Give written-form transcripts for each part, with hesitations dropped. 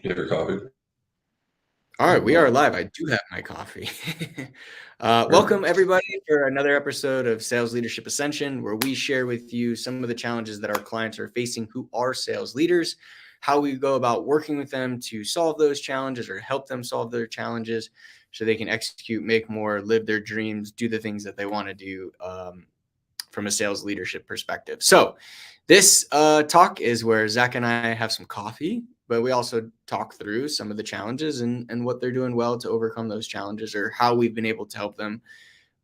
You have your coffee? All right, we are No. live. I do have my coffee. Welcome, Perfect. everybody, for another episode of Sales Leadership Ascension, where we share with you some of the challenges that our clients are facing who are sales leaders, how we go about working with them to solve those challenges or help them solve their challenges so they can execute, make more, live their dreams, do the things that they want to do from a sales leadership perspective. So, this talk is where Zach and I have some coffee, but we also talk through some of the challenges and what they're doing well to overcome those challenges or how we've been able to help them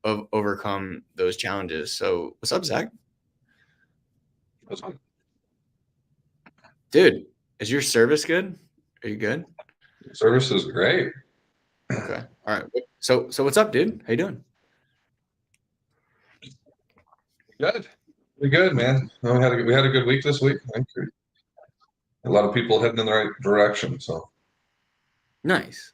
overcome those challenges. So, what's up, Zach? That's fine. Dude, is your service good? Are you good? Service is great. Okay. All right. So what's up, dude? How you doing? Good. Pretty good, man. We had a good week this week. I think a lot of people heading in the right direction. So Nice.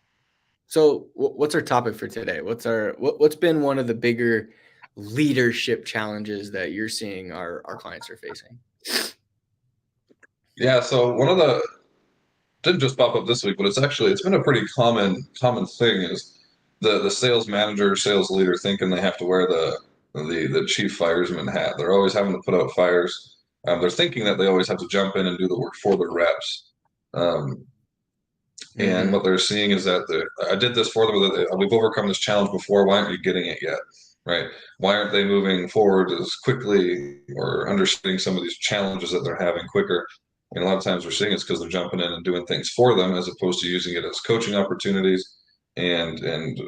So, what's our topic for today? What's been one of the bigger leadership challenges that you're seeing our clients are facing? yeah, so one of the didn't just pop up this week, but it's been a pretty common thing is the sales manager, sales leader thinking they have to wear the chief fireman hat. They're always having to put out fires. They're thinking that they always have to jump in and do the work for their reps. And Mm-hmm. what they're seeing is that I did this for them. We've overcome this challenge before. Why aren't you getting it yet? Right? Why aren't they moving forward as quickly or understanding some of these challenges that they're having quicker? And a lot of times we're seeing it's because they're jumping in and doing things for them as opposed to using it as coaching opportunities and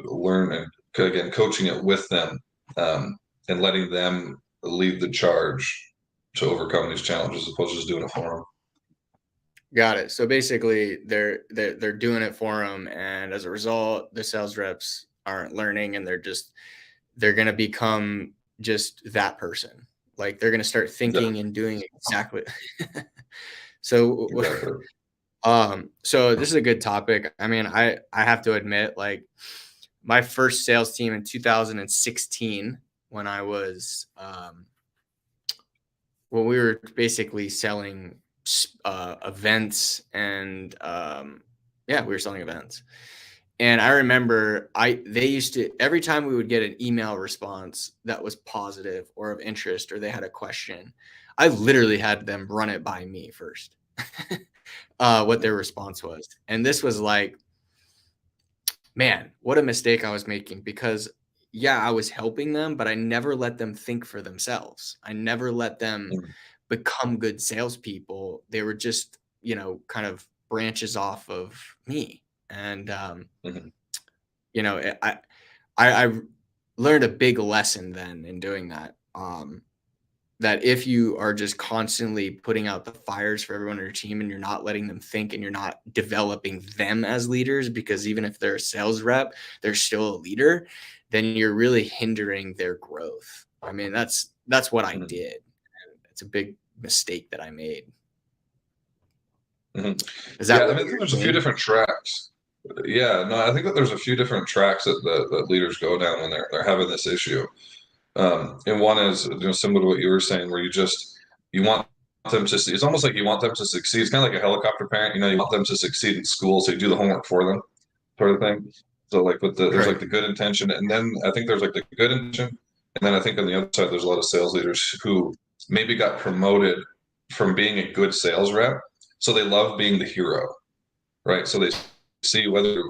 learn and again coaching it with them and letting them lead the charge to overcome these challenges as opposed to just doing it for them. Got it. So basically, they're doing it for them, and as a result, the sales reps aren't learning, and they're gonna become just that person. Like they're gonna start Yeah, thinking and doing exactly. So, exactly. so this is a good topic. I mean, I have to admit, like my first sales team in 2016, when I was when we were basically selling events and yeah, we were selling events. And I remember they used to every time we would get an email response that was positive or of interest or they had a question, I literally had them run it by me first. What their response was. And this was like, man, what a mistake I was making because yeah, I was helping them, but I never let them think for themselves. I never let them become good salespeople. They were just, kind of branches off of me. And Mm-hmm. you know, I learned a big lesson then in doing that. That if you are just constantly putting out the fires for everyone on your team and you're not letting them think and you're not developing them as leaders, because even if they're a sales rep, they're still a leader, then you're really hindering their growth. I mean, that's what I Mm-hmm. did. It's a big mistake that I made. Mm-hmm. Is that Yeah, I what mean, I think you're there's a few seeing? different tracks. Yeah, no, I think that there's a few different tracks that leaders go down when they're having this issue. And one is similar to what you were saying, where you want them to. It's almost like you want them to succeed. It's kind of like a helicopter parent. You want them to succeed in school, so you do the homework for them, sort of thing. So like there's like Right. the good intention, and then I think there's like the good intention, and then I think on the other side there's a lot of sales leaders who maybe got promoted from being a good sales rep, so they love being the hero, right? So they see whether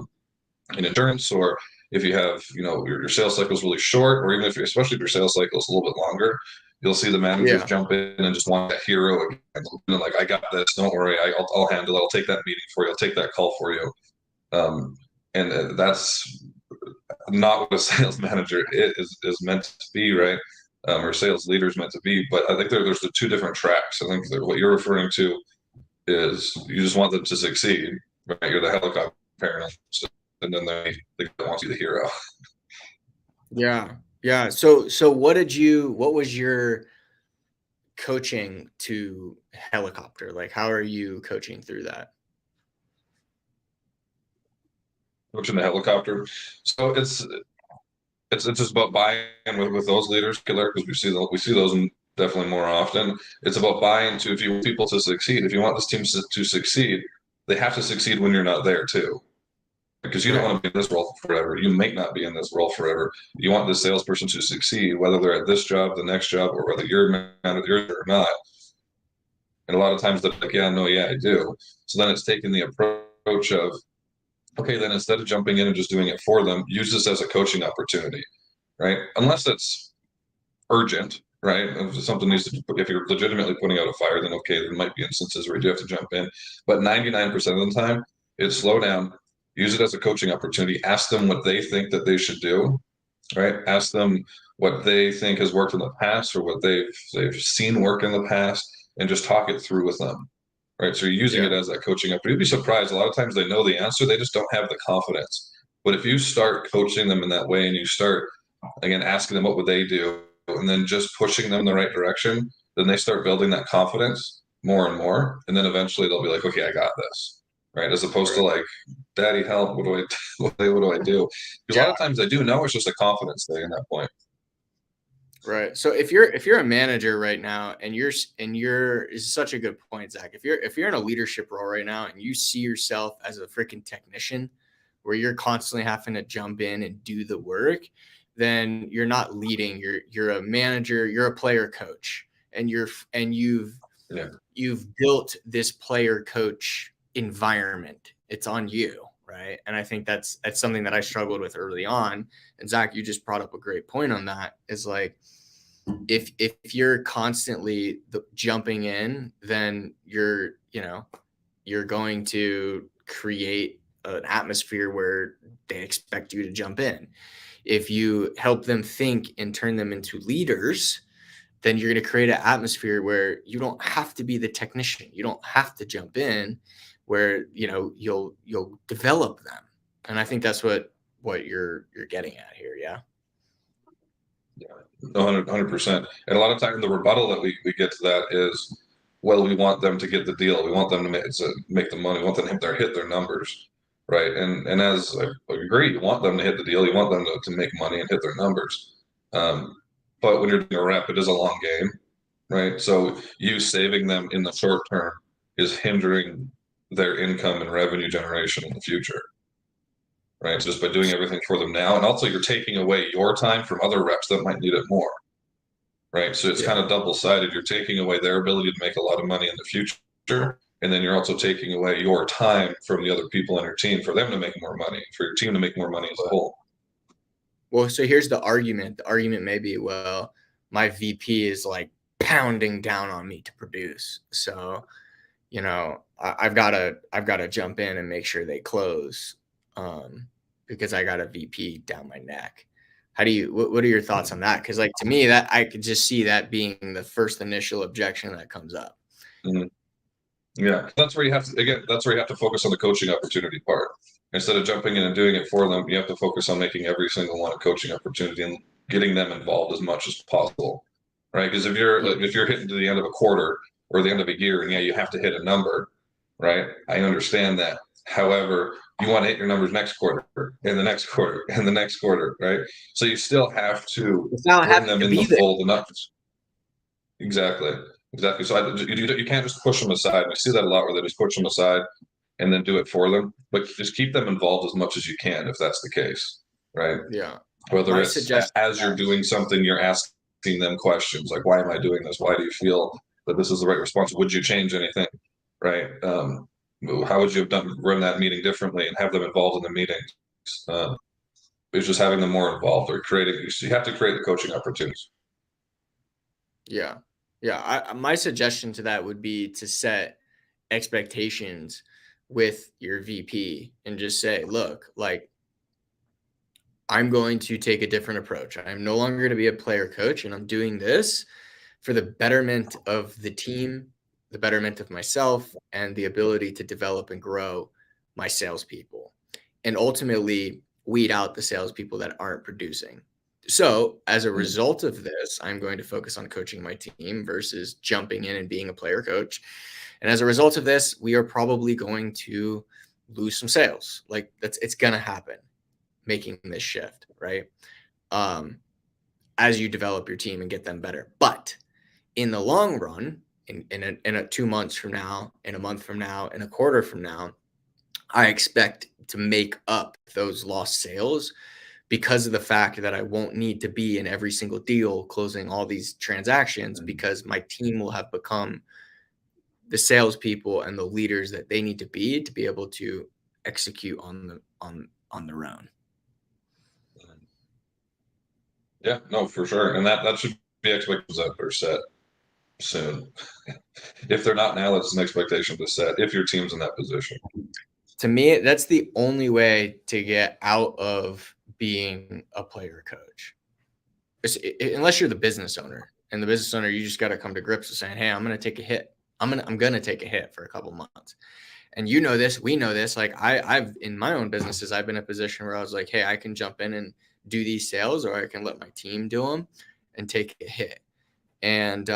in endurance or if you have your sales cycle is really short, or even if you're especially if your sales cycle is a little bit longer, you'll see the managers Yeah. jump in and just want that hero again. And like, I got this, don't worry, I'll handle it, I'll take that meeting for you, I'll take that call for you. And that's not what a sales manager is meant to be, right? Or sales leader is meant to be. But I think there's the two different tracks. I think that what you're referring to is you just want them to succeed, right? You're the helicopter parent, and then they want you the hero. Yeah. Yeah. So what was your coaching to helicopter? Like, how are you coaching through that? Coaching the helicopter. So it's just about buying with those leaders, killer, because we see those definitely more often. It's about buying to if you want people to succeed, if you want this team to succeed, they have to succeed when you're not there too. Because you don't want to be in this role forever. You may not be in this role forever. You want this salesperson to succeed, whether they're at this job, the next job, or whether you're manager or not. And a lot of times they're like, yeah, no, yeah, I do. So then it's taking the approach of, okay, then instead of jumping in and just doing it for them, use this as a coaching opportunity, right? Unless it's urgent, right? If something needs to, if you're legitimately putting out a fire, then okay, there might be instances where you do have to jump in. But 99% of the time, it's slow down, use it as a coaching opportunity, ask them what they think that they should do, right? Ask them what they think has worked in the past or what they've seen work in the past, and just talk it through with them, right? So you're using it as that coaching opportunity. You'd be surprised. A lot of times they know the answer, they just don't have the confidence. But if you start coaching them in that way and you start, again, asking them what would they do, and then just pushing them in the right direction, then they start building that confidence more and more. And then eventually they'll be like, okay, I got this. Right. As opposed to like, daddy, help. What do I what do I do? Because a lot of times I do know it's just a confidence thing at that point. Right. So if you're a manager right now and you're is such a good point, Zach. If you're in a leadership role right now and you see yourself as a freaking technician where you're constantly having to jump in and do the work, then you're not leading. You're a manager, you're a player coach, and you've built this player coach environment. It's on you, right? And I think that's something that I struggled with early on. And Zach, you just brought up a great point on that. Is like, if you're constantly jumping in, then you're going to create an atmosphere where they expect you to jump in. If you help them think and turn them into leaders, then you're going to create an atmosphere where you don't have to be the technician. You don't have to jump in, where you'll develop them. And I think that's what you're getting at here. Yeah. Yeah, 100%. And a lot of time the rebuttal that we get to that is, well, we want them to get the deal. We want them to make the money. We want them to hit their numbers, right? And as I agree, you want them to hit the deal. You want them to make money and hit their numbers. But when you're doing a rep, it is a long game, right? So you saving them in the short term is hindering their income and revenue generation in the future, right? Just by doing everything for them now. And also you're taking away your time from other reps that might need it more, right? So it's kind of double-sided. You're taking away their ability to make a lot of money in the future. And then you're also taking away your time from the other people on your team for them to make more money, for your team to make more money as a whole. Well, so here's the argument. The argument may be, well, my VP is like pounding down on me to produce. So, I've got to jump in and make sure they close, because I got a VP down my neck. What are your thoughts on that? Because like, to me, that I could just see that being the first initial objection that comes up. Mm-hmm. Yeah, that's where you have to focus on the coaching opportunity part. Instead of jumping in and doing it for them, you have to focus on making every single one a coaching opportunity and getting them involved as much as possible, right? Because if you're hitting to the end of a quarter or the end of a year, and you have to hit a number, right? I understand that. However, you want to hit your numbers next quarter and the next quarter and the next quarter, right? So you still have to bring them in the fold enough. Exactly. So you can't just push them aside. We see that a lot where they just push them aside and then do it for them, but just keep them involved as much as you can if that's the case, right? Yeah. Whether it's as you're doing something, you're asking them questions like, why am I doing this? Why do you feel that this is the right response? Would you change anything, right? How would you have run that meeting differently and have them involved in the meetings? It's just having them more involved or you have to create the coaching opportunities. Yeah. Yeah. My suggestion to that would be to set expectations with your VP and just say, look, like, I'm going to take a different approach. I'm no longer going to be a player coach, and I'm doing this for the betterment of the team, the betterment of myself, and the ability to develop and grow my salespeople, and ultimately weed out the salespeople that aren't producing. So as a result of this, I'm going to focus on coaching my team versus jumping in and being a player coach. And as a result of this, we are probably going to lose some sales. Like it's going to happen, making this shift, right? As you develop your team and get them better. But in the long run, in 2 months from now, in a month from now, in a quarter from now, I expect to make up those lost sales because of the fact that I won't need to be in every single deal closing all these transactions, because my team will have become the salespeople and the leaders that they need to be able to execute on their own. Yeah, no, for sure. And that should be expectations that are set soon. If they're not now, that's an expectation to set if your team's in that position. To me, that's the only way to get out of being a player coach. Unless you're the business owner, and the business owner, you just got to come to grips with saying, hey, I'm going to take a hit. I'm going to take a hit for a couple months. And you know this, we know this. Like I've in my own businesses, I've been in a position where I was like, hey, I can jump in and do these sales, or I can let my team do them and take a hit and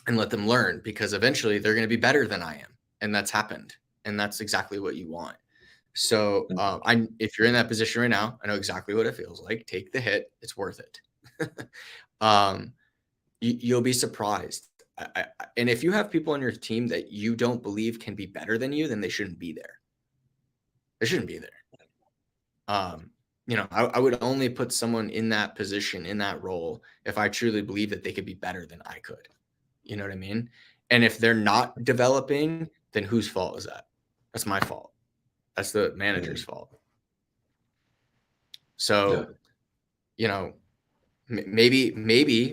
let them learn, because eventually they're going to be better than I am. And that's happened. And that's exactly what you want. So if you're in that position right now, I know exactly what it feels like. Take the hit. It's worth it. You'll be surprised. And if you have people on your team that you don't believe can be better than you, then they shouldn't be there. They shouldn't be there. I would only put someone in that position, in that role, if I truly believe that they could be better than I could. You know what I mean? And if they're not developing, then whose fault is that? That's my fault. That's the manager's fault. So, maybe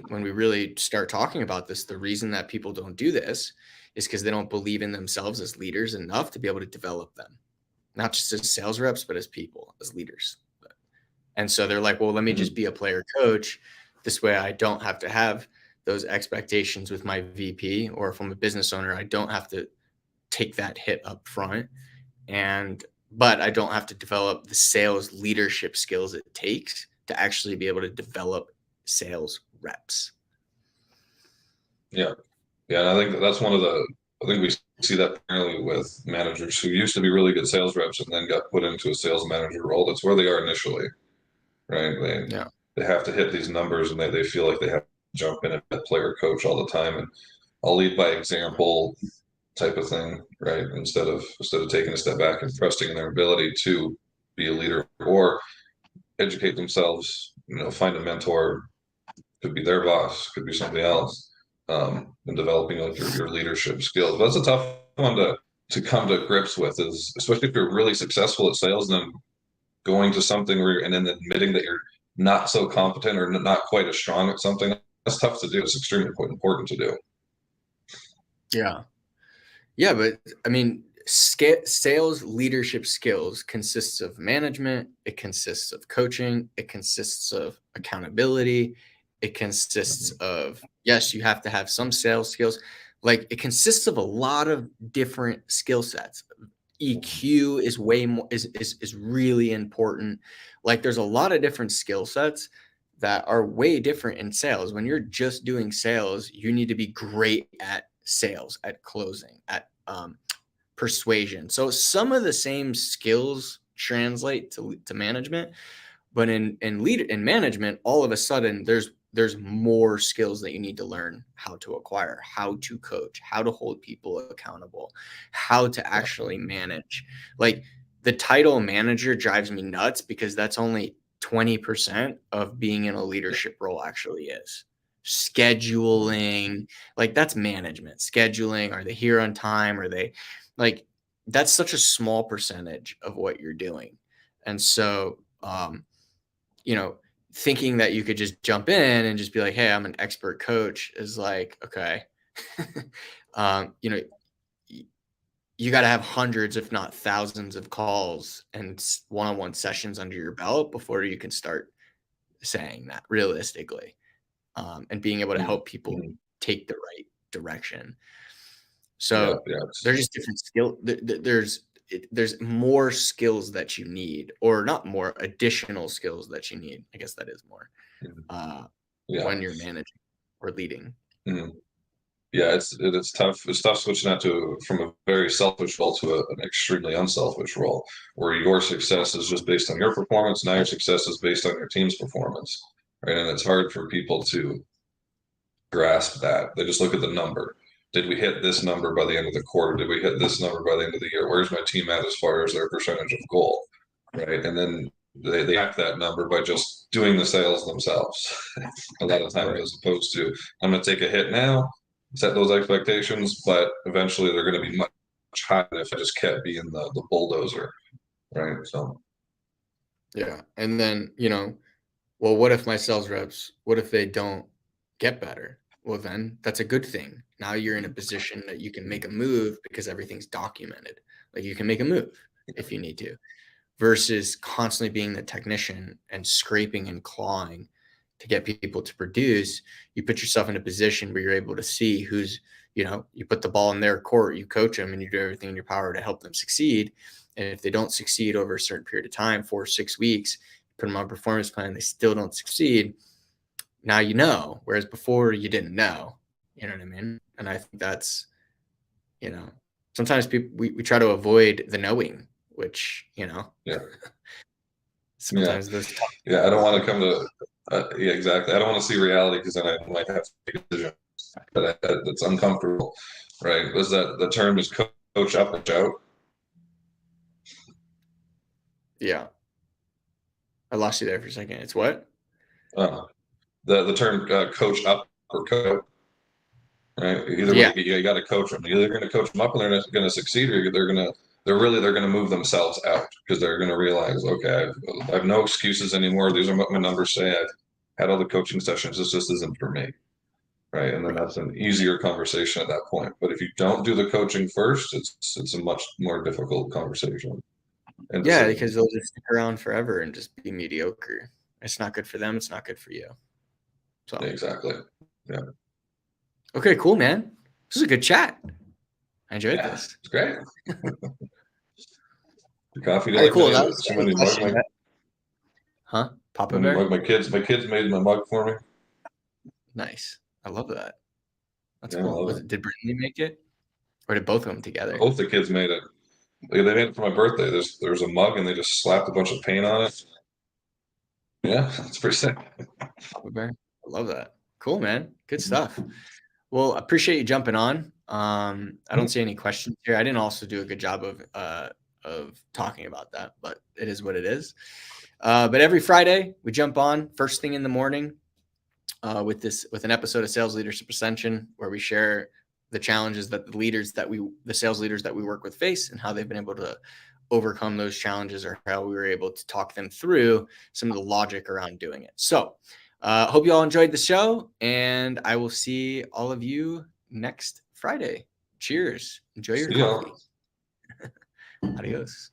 when we really start talking about this, the reason that people don't do this is because they don't believe in themselves as leaders enough to be able to develop them, not just as sales reps, but as people, as leaders. And so they're like, well, let me just be a player coach. This way I don't have to have those expectations with my VP, or if I'm a business owner, I don't have to take that hit up front. But I don't have to develop the sales leadership skills it takes to actually be able to develop sales reps. Yeah. And I think that's I think we see that primarily with managers who used to be really good sales reps and then got put into a sales manager role. That's where they are initially, right? They have to hit these numbers, and they feel like they have to jump in and be a player coach all the time, and I'll lead by example type of thing, right? Instead of taking a step back and trusting in their ability to be a leader or educate themselves, find a mentor, could be their boss, could be somebody else, and developing like your leadership skills. But that's a tough one to come to grips with, is especially if you're really successful at sales and then going to something and then admitting that you're not so competent or not quite as strong at something. That's tough to do. It's extremely important to do. Yeah, but I mean, sales leadership skills consists of management. It consists of coaching. It consists of accountability. It consists of, yes, you have to have some sales skills. Like, it consists of a lot of different skill sets. EQ is way more is really important. Like, there's a lot of different skill sets that are way different in sales. When you're just doing sales, you need to be great at sales, at closing, at persuasion. So some of the same skills translate to management, but in management, all of a sudden there's more skills that you need to learn how to acquire, how to coach, how to hold people accountable, how to actually manage. Like, the title manager drives me nuts, because that's only 20% of being in a leadership role actually is. Scheduling, like, that's management. Scheduling, are they here on time? Are they, like, that's such a small percentage of what you're doing. And so, thinking that you could just jump in and just be like, hey, I'm an expert coach, is like, okay. You got to have hundreds, if not thousands, of calls and one-on-one sessions under your belt before you can start saying that realistically, and being able to help people take the right direction. So there's just different skill. There's more skills that you need, or not more, additional skills that you need. I guess that is more when you're managing or leading. Yeah, it's tough. It's tough switching out from a very selfish role to an extremely unselfish role, where your success is just based on your performance. Now your success is based on your team's performance, right? And it's hard for people to grasp that. They just look at the number. Did we hit this number by the end of the quarter? Did we hit this number by the end of the year? Where's my team at as far as their percentage of goal? Right. And then they act that number by just doing the sales themselves a lot of times, Right. as opposed to, I'm going to take a hit now, set those expectations, but eventually they're going to be much higher if I just kept being the bulldozer. Right. So, Yeah. And then, well, what if my sales reps, what if they don't get better? Well, then that's a good thing. Now you're in a position that you can make a move because everything's documented. Like you can make a move if you need to, versus constantly being the technician and scraping and clawing to get people to produce. You put yourself in a position where you're able to see who's, you put the ball in their court, you coach them, and you do everything in your power to help them succeed. And if they don't succeed over a certain period of time, 4 or 6 weeks, put them on a performance plan, they still don't succeed. Now you know, whereas before you didn't know. You know what I mean? And I think that's, sometimes people we try to avoid the knowing, which, yeah. sometimes those. Yeah, I don't want to come to, yeah, exactly. I don't want to see reality because then I might have to make a decision that's uncomfortable, right? Was that the term is coach up or out? Yeah. I lost you there for a second. It's what? The term coach up or coach out, right? Either Yeah. way, you got to coach them. Either they're going to coach them up and they're not going to succeed, or they're going to move themselves out because they're going to realize, okay, I have no excuses anymore. These are what my numbers say. I've had all the coaching sessions. This just isn't for me, right? And then that's an easier conversation at that point. But if you don't do the coaching first, it's a much more difficult conversation. Yeah, because they'll just stick around forever and just be mediocre. It's not good for them. It's not good for you. So exactly. Yeah. Okay, cool, man. This is a good chat. I enjoyed this. It's great. Coffee. All right, cool. That was Huh? Papa Bear? My kids made my mug for me. Nice. I love that. That's cool. Did Brittany make it? Or did both of them together? Both the kids made it. They made it for my birthday. There's a mug and they just slapped a bunch of paint on it. Yeah, it's pretty sick. Papa Bear. I love that. Cool, man. Good stuff. Well, I appreciate you jumping on. I don't see any questions here. I didn't also do a good job of talking about that, but it is what it is. But every Friday we jump on first thing in the morning with an episode of Sales Leadership Ascension, where we share the challenges that the sales leaders that we work with face and how they've been able to overcome those challenges, or how we were able to talk them through some of the logic around doing it. So hope you all enjoyed the show, and I will see all of you next Friday. Cheers. Enjoy your coffee. Adios.